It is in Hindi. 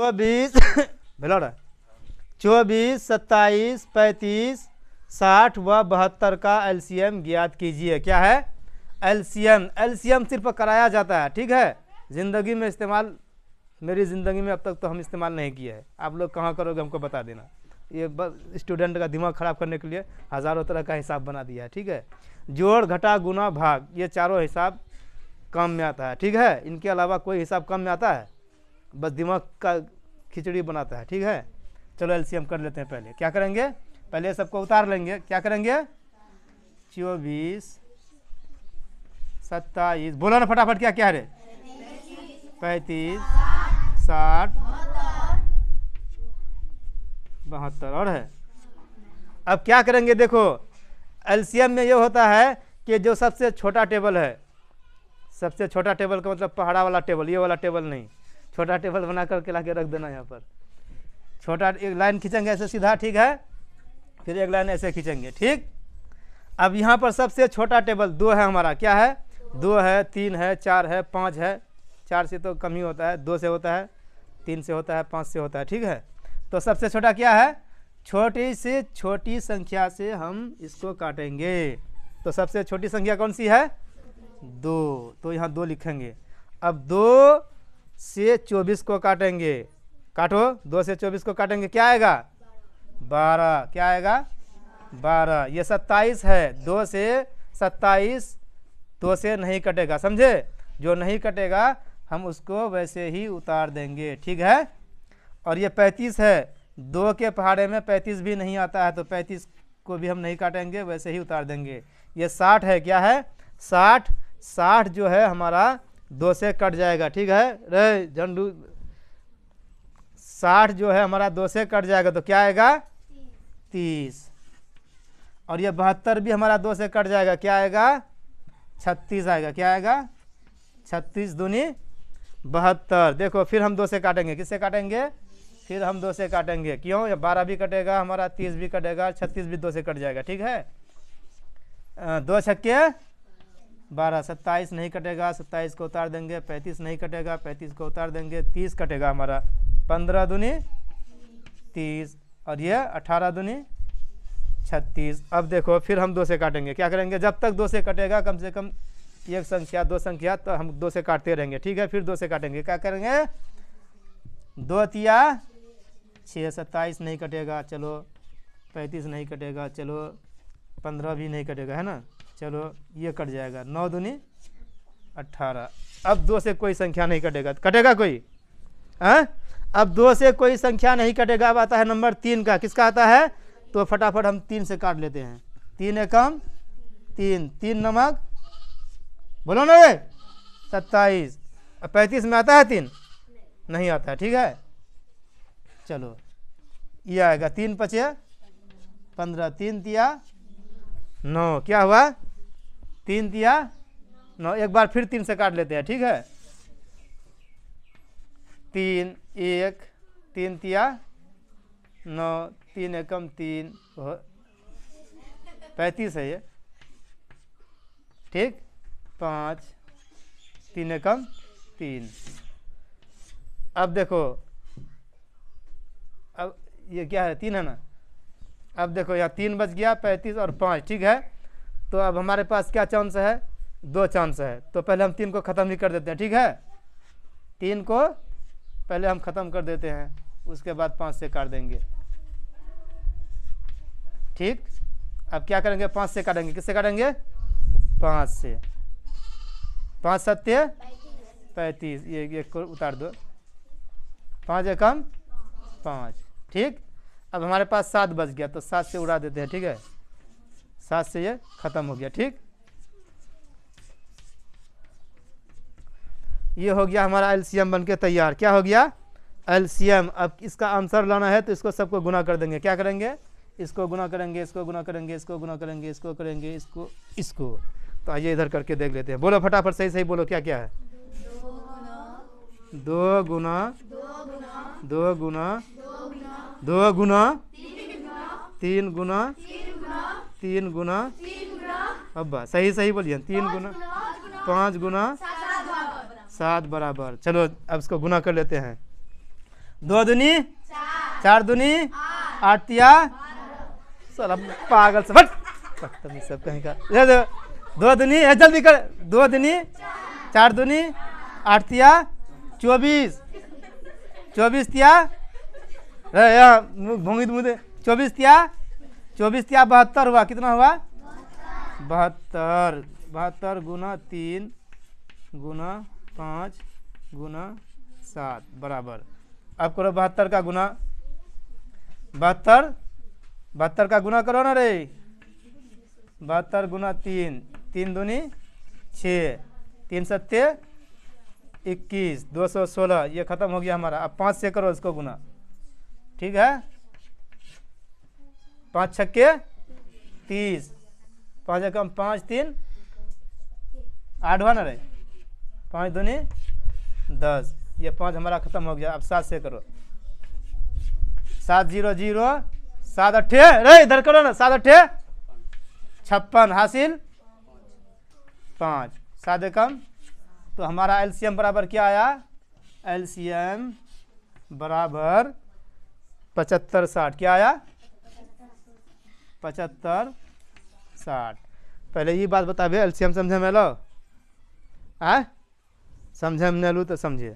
24 भेलोड़ा 24, 27, 35, 60 व 72 का एलसीएम ज्ञात कीजिए। क्या है? एलसीएम। एलसीएम सिर्फ कराया जाता है, ठीक है, ज़िंदगी में इस्तेमाल, मेरी ज़िंदगी में अब तक तो हम इस्तेमाल नहीं किए हैं। आप लोग कहाँ करोगे हमको बता देना। ये स्टूडेंट का दिमाग ख़राब करने के लिए हज़ारों तरह का हिसाब बना दिया है, ठीक है। जोड़, घटा, गुना, भाग, ये चारों हिसाब काम में आता है, ठीक है। इनके अलावा कोई हिसाब काम में आता है? बस दिमाग का खिचड़ी बनाता है, ठीक है। चलो एलसीएम कर लेते हैं। पहले क्या करेंगे? पहले सबको उतार लेंगे। क्या करेंगे? 24, 27, बोलो ना फटाफट, क्या क्या है? 35, 60, 72 और है। अब क्या करेंगे? देखो एलसीएम में ये होता है कि जो सबसे छोटा टेबल है, सबसे छोटा टेबल का मतलब पहाड़ा वाला टेबल, ये वाला टेबल नहीं, छोटा टेबल बना करके ला के रख देना यहाँ पर। छोटा एक लाइन खींचेंगे ऐसे सीधा, ठीक है, फिर एक लाइन ऐसे खींचेंगे, ठीक। अब यहाँ पर सबसे छोटा टेबल 2 है हमारा। क्या है? 2 है, 3 है, 4 है, 5 है। 4 से तो कम ही होता है, 2 से होता है, 3 से होता है, 5 से होता है, ठीक है। तो सबसे छोटा क्या है? छोटी से छोटी संख्या से हम इसको काटेंगे। तो सबसे छोटी संख्या कौन सी है? 2। तो यहाँ 2 लिखेंगे। अब 2 से 24 को काटेंगे। काटो, 2 से 24 को काटेंगे, क्या आएगा? 12। क्या आएगा? 12। ये 27 है, 2 से 27 2 से नहीं कटेगा, समझे। जो नहीं कटेगा हम उसको वैसे ही उतार देंगे, ठीक है। और ये 35 है, 2 के पहाड़े में 35 भी नहीं आता है, तो 35 को भी हम नहीं काटेंगे, वैसे ही उतार देंगे। ये 60 है। क्या है? 60 जो है हमारा 2 से कट जाएगा, ठीक है रे झंडू। 60 जो है हमारा 2 से कट जाएगा, तो क्या आएगा? 30। और ये 72 भी हमारा 2 से कट जाएगा, क्या आएगा? 36 आएगा। क्या आएगा? 36 दूनी 72। देखो फिर हम 2 से काटेंगे। किससे काटेंगे? फिर हम 2 से काटेंगे। क्यों? ये 12 भी कटेगा हमारा, 30 भी कटेगा, 36 भी 2 से कट जाएगा, ठीक है। 2 छक्के 12, 27 नहीं कटेगा, 27 को उतार देंगे। 35 नहीं कटेगा, 35 को उतार देंगे। 30 कटेगा हमारा, 15 दूनी 30, और ये 18 दूनी 36। अब देखो फिर हम 2 से काटेंगे। क्या करेंगे? जब तक 2 से कटेगा, कम से कम एक संख्या, 2 संख्या, तो हम 2 से काटते रहेंगे, ठीक है। फिर 2 से काटेंगे। क्या करेंगे? 2 तिया 6, 27 नहीं कटेगा, चलो 35 नहीं कटेगा, चलो 15 भी नहीं कटेगा, है ना, चलो ये कट जाएगा। 9 दूनी 18। अब 2 से कोई संख्या नहीं कटेगा, कटेगा कोई? हाँ, अब 2 से कोई संख्या नहीं कटेगा। अब आता है नंबर 3 का। किसका आता है? तो फटाफट हम 3 से काट लेते हैं। 3 एकम 3, 3 नमक, बोलो ना रे, 27। अब 35 में आता है 3? नहीं आता है, ठीक है। चलो ये आएगा 3 पचे 15, 3 तिया 9। क्या हुआ? 3 तिया 9। एक बार फिर 3 से काट लेते हैं, ठीक है। 3 1, 3 तिया 9, 3 एकम 3, 35 है ये, ठीक। 5, 3 एकम 3। अब देखो, अब ये क्या है? 3 है ना। अब देखो यहाँ 3 बच गया, 35 और 5, ठीक है। तो अब हमारे पास क्या चांस है? 2 चांस है। तो पहले हम 3 को ख़त्म ही कर देते हैं, ठीक है। 3 को पहले हम ख़त्म कर देते हैं, उसके बाद 5 से काट देंगे, ठीक। अब क्या करेंगे? 5 से काटेंगे। किससे काटेंगे? 5 से। 5 सत्य 35, ये को उतार दो। 5 एकम 5, ठीक। अब हमारे पास 7 बच गया, तो 7 से उड़ा देते हैं, ठीक है। 7 से ये खत्म हो गया, ठीक। ये हो गया हमारा एलसीएम बनके तैयार। क्या हो गया? एलसीएम। अब इसका आंसर लाना है तो इसको सबको गुना कर देंगे। क्या करेंगे? इसको गुना करेंगे, इसको गुना करेंगे, इसको गुना करेंगे, इसको करेंगे, इसको। तो आइए इधर करके देख लेते हैं। बोलो फटाफट, सही सही बोलो, क्या क्या है? 2 गुना 2 गुना 2 गुना 3 गुना 3 गुना, अब सही सही बोलिए। 3 गुना 5 गुना 7 बराबर। चलो अब इसको गुना कर लेते हैं। 2 दूनी 4 दूनी 8 तिया साला पागल सब बदतमीज सब कहीं का। 2 दूनी जल्दी कर, 2 दूनी 4 दूनी 8 तिया 24, 24 तिया भूंगी मुझे 24 तिया 72 हुआ। कितना हुआ? 72। 72 गुना 3 गुना 5 गुना 7 बराबर। अब करो 72 का गुना, 72 का गुना करो ना रे। 72 गुना 3, 3 दूनी 6, 3 सत्ते 21, 216। ये खत्म हो गया हमारा। अब 5 से करो इसको गुना, ठीक है। 5 छक्के 30, 5 एकम 5 3 8 हुआ ना रे। 5 दूनी 10, ये 5 हमारा खत्म हो गया। अब 7 से करो, 7 0 0 7 8 रे इधर करो ना। 7 8 56 हासिल 5, 7 एकम। तो हमारा एलसीएम बराबर क्या आया? एलसीएम बराबर 75 60। क्या आया? 75 60। पहले ये बात बताबे एलसीएम समझे में लो, समझे में नहीं लू तो समझिए।